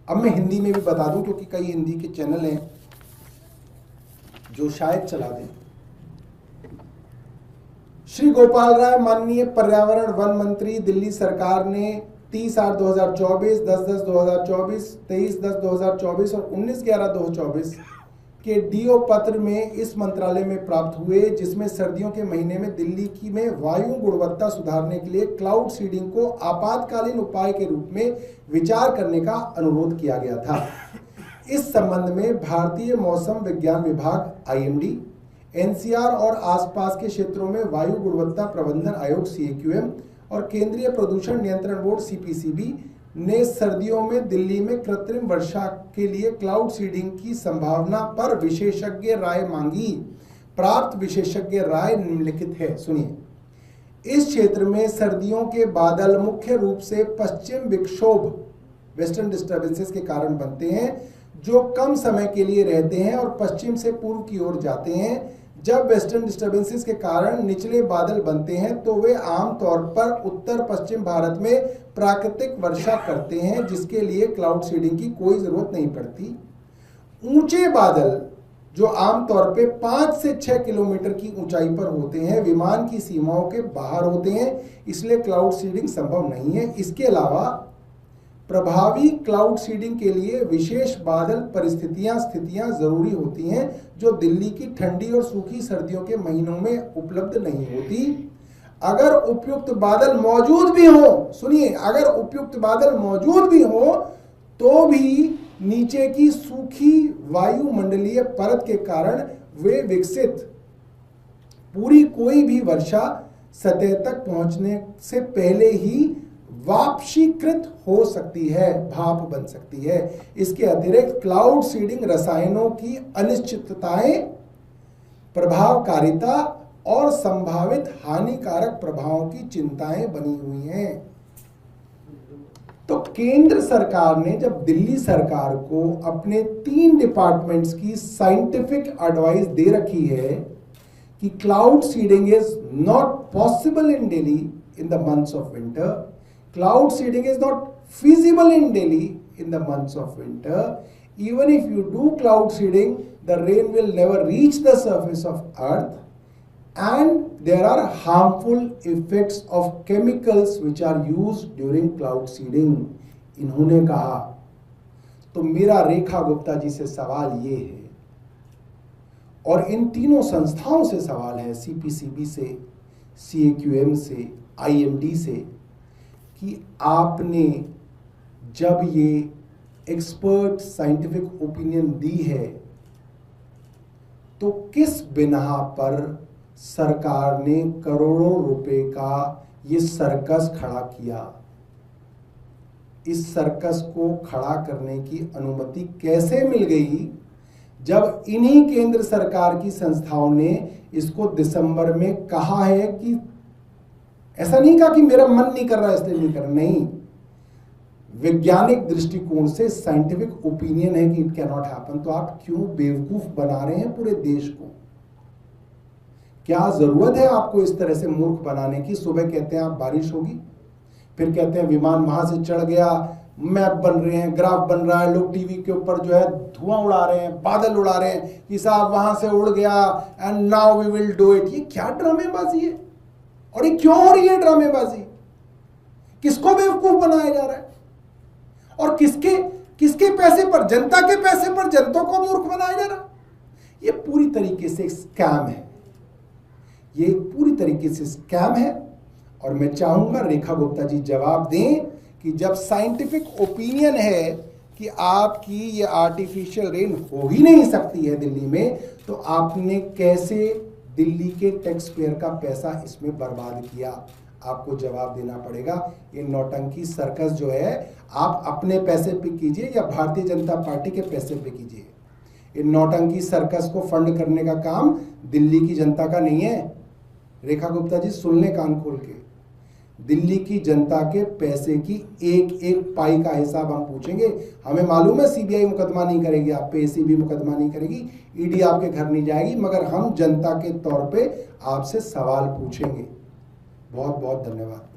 अब मैं हिंदी में भी बता दूं क्योंकि कई हिंदी के चैनल हैं जो शायद चला दें। श्री गोपाल राय, माननीय पर्यावरण वन मंत्री, दिल्ली सरकार ने 30/8/2024, 10/10/2024, 23/10/2024 और 19/11/2024 के डीओ पत्र में इस मंत्रालय में प्राप्त हुए, जिसमें सर्दियों के महीने में दिल्ली की में वायु गुणवत्ता सुधारने के लिए क्लाउड सीडिंग को आपातकालीन उपाय के रूप में विचार करने का अनुरोध किया गया था। इस संबंध में भारतीय मौसम विज्ञान विभाग IMD, NCR और आसपास के क्षेत्रों में वायु गुणवत्ता प्रबंधन आयोग CAQM और केंद्रीय प्रदूषण नियंत्रण बोर्ड CPCB ने सर्दियों में दिल्ली में कृत्रिम वर्षा के लिए क्लाउड सीडिंग की संभावना पर विशेषज्ञ राय मांगी। प्राप्त विशेषज्ञ राय निम्नलिखित है, सुनिए। इस क्षेत्र में सर्दियों के बादल मुख्य रूप से पश्चिम विक्षोभ वेस्टर्न डिस्टर्बेंसेस के कारण बनते हैं, जो कम समय के लिए रहते हैं और पश्चिम से पूर्व की ओर जाते हैं। जब वेस्टर्न डिस्टर्बेंसेस के कारण निचले बादल बनते हैं तो वे आमतौर पर उत्तर पश्चिम भारत में प्राकृतिक वर्षा करते हैं, जिसके लिए क्लाउड सीडिंग की कोई जरूरत नहीं पड़ती। ऊंचे बादल जो आमतौर पे 5 से 6 किलोमीटर की ऊंचाई पर होते हैं, विमान की सीमाओं के बाहर होते हैं, इसलिए क्लाउड सीडिंग संभव नहीं है। इसके अलावा प्रभावी क्लाउड सीडिंग के लिए विशेष बादल स्थितियां जरूरी होती हैं, जो दिल्ली की ठंडी और सूखी सर्दियों के महीनों में उपलब्ध नहीं होती। अगर उपयुक्त बादल मौजूद भी हो, सुनिए, अगर उपयुक्त बादल मौजूद भी हो तो भी नीचे की सूखी वायुमंडलीय परत के कारण वे विकसित पूरी कोई भी वर्षा सतह तक पहुंचने से पहले ही वाष्पीकृत हो सकती है, भाप बन सकती है। इसके अतिरिक्त क्लाउड सीडिंग रसायनों की अनिश्चितताएं, प्रभावकारिता और संभावित हानिकारक प्रभावों की चिंताएं बनी हुई हैं। तो केंद्र सरकार ने जब दिल्ली सरकार को अपने 3 डिपार्टमेंट्स की साइंटिफिक एडवाइस दे रखी है कि cloud seeding is not possible in Delhi in the months of winter, cloud seeding is not feasible in Delhi in the months of winter. Even if you do cloud seeding, the rain will never reach the surface of earth and there are harmful effects of chemicals which are used during cloud seeding. इन्होंने कहा। तो मेरा रेखा गुप्ता जी से सवाल ये है और इन तीनों संस्थाओं से सवाल है, CPCB से, CAQM से, IMD से, कि आपने जब ये एक्सपर्ट साइंटिफिक ओपिनियन दी है तो किस बिना पर सरकार ने करोड़ों रुपए का ये सर्कस खड़ा किया? इस सर्कस को खड़ा करने की अनुमति कैसे मिल गई जब इन्हीं केंद्र सरकार की संस्थाओं ने इसको दिसंबर में कहा है कि ऐसा नहीं कहा कि मेरा मन नहीं कर रहा इसलिए नहीं कर रहा, नहीं, वैज्ञानिक दृष्टिकोण से साइंटिफिक ओपिनियन है कि इट कैन नॉट हैपन। तो आप क्यों बेवकूफ बना रहे हैं पूरे देश को? क्या जरूरत है आपको इस तरह से मूर्ख बनाने की? सुबह कहते हैं आप बारिश होगी, फिर कहते हैं विमान वहां से चढ़ गया, मैप बन रहे हैं, ग्राफ बन रहा है, लोग टीवी के ऊपर जो है धुआं उड़ा रहे हैं, बादल उड़ा रहे हैं कि साहब वहां से उड़ गया and now we will do it. ये क्या ड्रामेबाजी है और ये क्यों हो रही है ड्रामेबाजी? किसको बेवकूफ बनाया जा रहा है और किसके पैसे पर, जनता के पैसे पर जनता को मूर्ख बनाया जा रहा है? ये पूरी तरीके से स्कैम है, ये पूरी तरीके से स्कैम है। और मैं चाहूंगा रेखा गुप्ता जी जवाब दें कि जब साइंटिफिक ओपिनियन है कि आपकी ये आर्टिफिशियल रेन हो ही नहीं सकती है दिल्ली में, तो आपने कैसे दिल्ली के टैक्स पेयर का पैसा इसमें बर्बाद किया? आपको जवाब देना पड़ेगा। ये नौटंकी सर्कस जो है आप अपने पैसे पे कीजिए या भारतीय जनता पार्टी के पैसे पे कीजिए, ये नौटंकी सर्कस को फंड करने का काम दिल्ली की जनता का नहीं है। रेखा गुप्ता जी सुन लें कान खोल के, दिल्ली की जनता के पैसे की एक एक पाई का हिसाब हम पूछेंगे। हमें मालूम है सीबीआई मुकदमा नहीं करेगी आप पे, एसीबी मुकदमा नहीं करेगी, ईडी आपके घर नहीं जाएगी, मगर हम जनता के तौर पे आपसे सवाल पूछेंगे। बहुत बहुत धन्यवाद।